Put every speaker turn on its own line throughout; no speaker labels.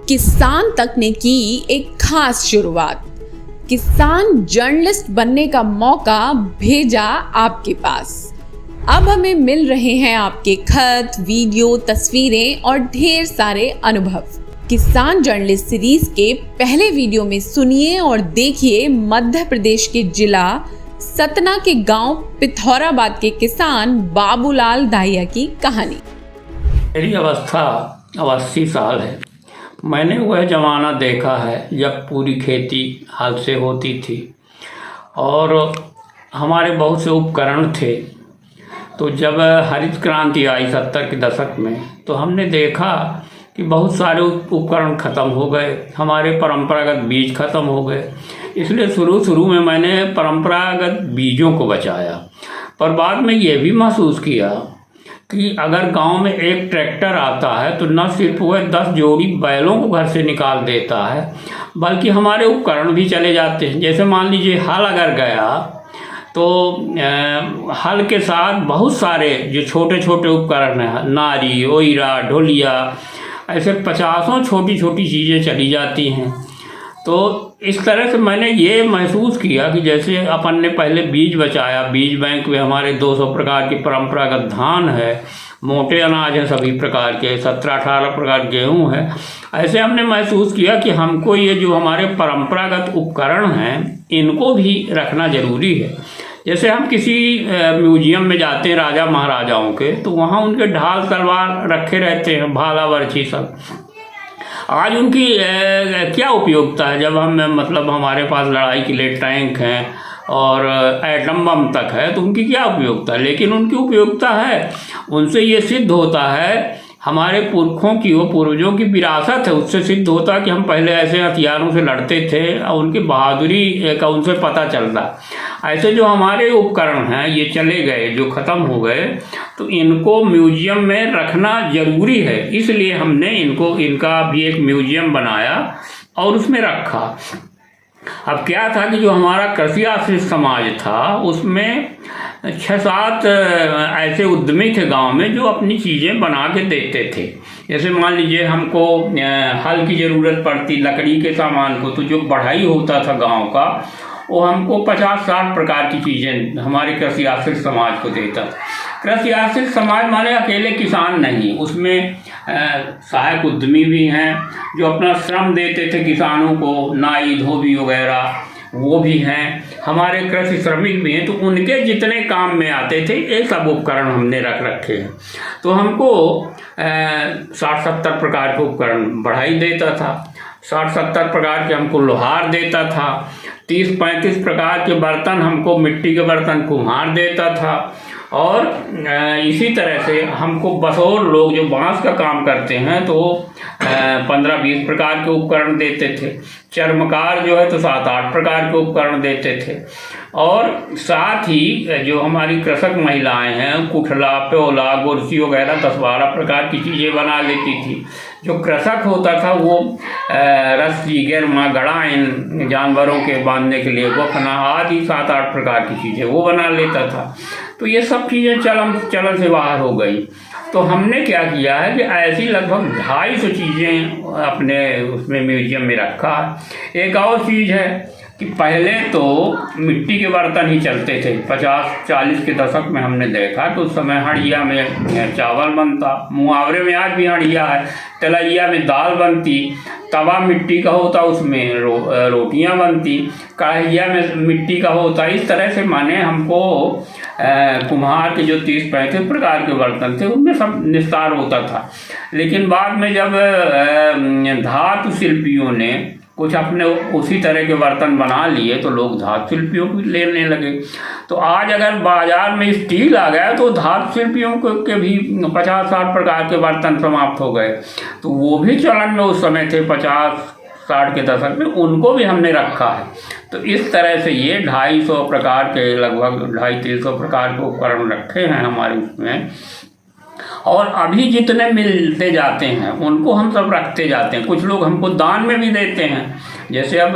किसान तक ने की एक खास शुरुआत। किसान जर्नलिस्ट बनने का मौका भेजा आपके पास। अब हमें मिल रहे हैं आपके खत, वीडियो, तस्वीरें और ढेर सारे अनुभव। किसान जर्नलिस्ट सीरीज के पहले वीडियो में सुनिए और देखिए मध्य प्रदेश के जिला सतना के गांव पिथौराबाद के किसान बाबूलाल दाहिया की कहानी।
मेरी अवस्था 80 साल है। मैंने वह ज़माना देखा है जब पूरी खेती हल से होती थी और हमारे बहुत से उपकरण थे। तो जब हरित क्रांति आई 70 के दशक में, तो हमने देखा कि बहुत सारे उपकरण ख़त्म हो गए, हमारे परंपरागत बीज ख़त्म हो गए। इसलिए शुरू में मैंने परंपरागत बीजों को बचाया, पर बाद में ये भी महसूस किया कि अगर गांव में एक ट्रैक्टर आता है तो न सिर्फ वह 10 जोड़ी बैलों को घर से निकाल देता है, बल्कि हमारे उपकरण भी चले जाते हैं। जैसे मान लीजिए हल अगर गया तो हल के साथ बहुत सारे जो छोटे छोटे उपकरण हैं, नारी, ओइरा, ढोलिया, ऐसे 50 छोटी छोटी चीज़ें चली जाती हैं। तो इस तरह से मैंने ये महसूस किया कि जैसे अपन ने पहले बीज बचाया, बीज बैंक में हमारे 200 प्रकार के परंपरागत धान है, मोटे अनाज हैं सभी प्रकार के, 17-18 प्रकार गेहूँ है। ऐसे हमने महसूस किया कि हमको ये जो हमारे परंपरागत उपकरण हैं इनको भी रखना ज़रूरी है। जैसे हम किसी म्यूजियम में जाते हैं राजा महाराजाओं के, तो वहाँ उनके ढाल तलवार रखे रहते हैं, भाला बर्छी सब। आज उनकी क्या उपयोगिता है जब हम हमारे पास लड़ाई के लिए टैंक हैं और एटम बम तक है, तो उनकी क्या उपयोगिता है? लेकिन उनकी उपयोगिता है। उनसे ये सिद्ध होता है, हमारे पुरखों की, वो पूर्वजों की विरासत है, उससे सिद्ध होता है कि हम पहले ऐसे हथियारों से लड़ते थे और उनकी बहादुरी का उनसे पता चलता। ऐसे जो हमारे उपकरण हैं ये चले गए, जो ख़त्म हो गए, तो इनको म्यूजियम में रखना ज़रूरी है। इसलिए हमने इनका भी एक म्यूजियम बनाया और उसमें रखा। अब क्या था कि जो हमारा कृषि आश्रित समाज था उसमें 6-7 ऐसे उद्यमी थे गांव में जो अपनी चीज़ें बना के देते थे। जैसे मान लीजिए हमको हल की ज़रूरत पड़ती, लकड़ी के सामान को, तो जो बढ़ाई होता था गांव का, वो हमको 50-60 प्रकार की चीज़ें हमारे कृषि आश्रित समाज को देता था। कृषि आश्रित समाज माने अकेले किसान नहीं, उसमें सहायक उद्यमी भी हैं जो अपना श्रम देते थे किसानों को, नाई, धोबी वगैरह, वो भी हैं। हमारे कृषि श्रमिक भी हैं, तो उनके जितने काम में आते थे ये सब उपकरण हमने रख रखे हैं। तो हमको 60-70 प्रकार के उपकरण बढ़ाई देता था, 60-70 प्रकार के हमको लोहार देता था, 30-35 प्रकार के बर्तन हमको, मिट्टी के बर्तन कुम्हार देता था। और इसी तरह से हमको बसोर लोग जो बांस का काम करते हैं तो 15-20 प्रकार के उपकरण देते थे। चर्मकार जो है तो 7-8 प्रकार के उपकरण देते थे। और साथ ही जो हमारी कृषक महिलाएं हैं, कुठला, प्योला, गुरसी वगैरह 10-12 प्रकार की चीज़ें बना लेती थी। जो कृषक होता था वो रस्सी, गिरमा, गड़ाइन जानवरों के बांधने के लिए, वफना आदि 7-8 प्रकार की चीज़ें वो बना लेता था। तो ये सब चीज़ें चलन से बाहर हो गई। तो हमने क्या किया है कि ऐसी लगभग 250 चीज़ें अपने उसमें म्यूजियम में रखा है। एक और चीज़ है कि पहले तो मिट्टी के बर्तन ही चलते थे। 50-40 के दशक में हमने देखा तो उस समय हंडिया में चावल बनता, मुहावरे में आज भी हंडिया है, तलैया में दाल बनती, तवा मिट्टी का होता, उसमें रोटियां बनती, कढ़ैया में मिट्टी का होता। इस तरह से माने हमको कुम्हार के जो 30-35 प्रकार के बर्तन थे उनमें सब निस्तार होता था। लेकिन बाद में जब धातु शिल्पियों ने कुछ अपने उसी तरह के बर्तन बना लिए तो लोग धातु शिल्पियों को लेने लगे। तो आज अगर बाजार में स्टील आ गया तो धातु शिल्पियों के भी 50-60 प्रकार के बर्तन समाप्त हो गए। तो वो भी चलन में उस समय थे 50-60 के दशक में, उनको भी हमने रखा है। तो इस तरह से ये 250 प्रकार के, लगभग 250-300 प्रकार के उपकरण रखे हैं हमारे उसमें। और अभी जितने मिलते जाते हैं उनको हम सब रखते जाते हैं। कुछ लोग हमको दान में भी देते हैं। जैसे अब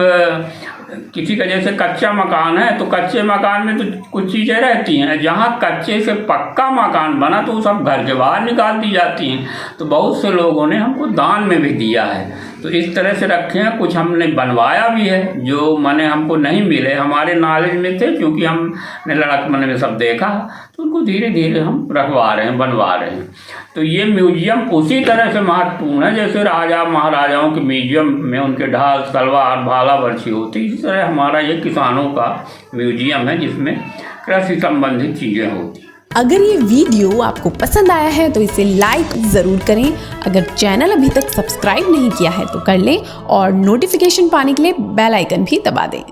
किसी का जैसे कच्चा मकान है तो कच्चे मकान में तो कुछ चीज़ें रहती हैं, जहाँ कच्चे से पक्का मकान बना तो सब घर के बाहर निकाल दी जाती हैं। तो बहुत से लोगों ने हमको दान में भी दिया है। तो तो इस तरह से रखे हैं। कुछ हमने बनवाया भी है जो माने हमको नहीं मिले, हमारे नॉलेज में थे, क्योंकि हमने लड़कपन में सब देखा, तो उनको धीरे धीरे हम रखवा रहे हैं, बनवा रहे हैं। तो ये म्यूजियम उसी तरह से महत्वपूर्ण है जैसे राजा महाराजाओं के म्यूजियम में उनके ढाल तलवार भाला बर्छी होती, इसी तरह हमारा ये किसानों का म्यूजियम है जिसमें कृषि संबंधित चीज़ें होती।
अगर ये वीडियो आपको पसंद आया है तो इसे लाइक ज़रूर करें। अगर चैनल अभी तक सब्सक्राइब नहीं किया है तो कर लें और नोटिफिकेशन पाने के लिए बेल आइकन भी दबा दें।